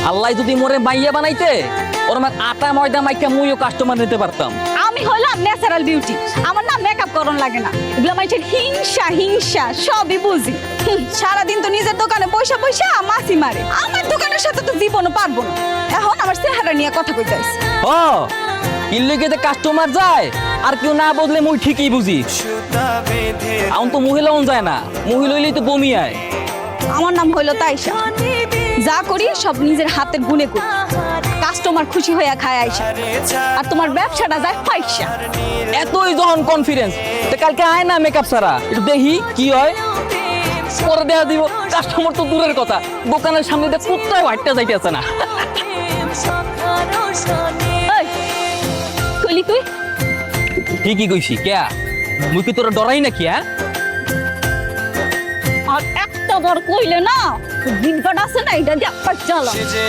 আল্লাহ যদি মোরে মাইয়া বানাইতে ওর আমার আটা ময়দা মাইকা মুইও কাস্টমার নিতে পারতাম। আমি হলাম ন্যাচারাল বিউটি, আমার না মেকআপ করন লাগে না। এগুলো মানুষের হিংসা হিংসা সবই বুঝি। সারাদিন তো নিজের দোকানে পয়সা পয়সা মাছি মারে, আমার দোকানের সাথে তো জীবনও পারবো না। এখন আমার চেহারা নিয়ে কথা কইতে আসছে। ও ইল্লিগেতে কাস্টমার যায় আর কেউ না বদলে মুই ঠিকই বুঝি। এখন তো মহিলাও যায় না, মহিলা হইলেই তো বমি আয়। আমার নাম হইলো তাইশা, যা করি সব নিজের হাতের গুণে করি। কাস্টমার খুশি হইয়া খায় আইসা, আর তোমার ব্যবসাটা যায় পয়সা। এতই যখন কনফিডেন্স, তো কালকে আয় না মেকআপ ছাড়া, একটু দেখি কি হয়। পরে দেখা দিব কাস্টমার তো দূরের কথা, দোকানের সামনে দিয়ে কুত্তায় হাঁটতে যাইতেছে না। এই, কইলি তুই? ঠিকই কইছি, কেয়া মুই কি তোরা ডরাই নাকি? হ্যাঁ, আর একটা বার কইলে না, দিনকাট আছে না, এটা দিয়ে চালা।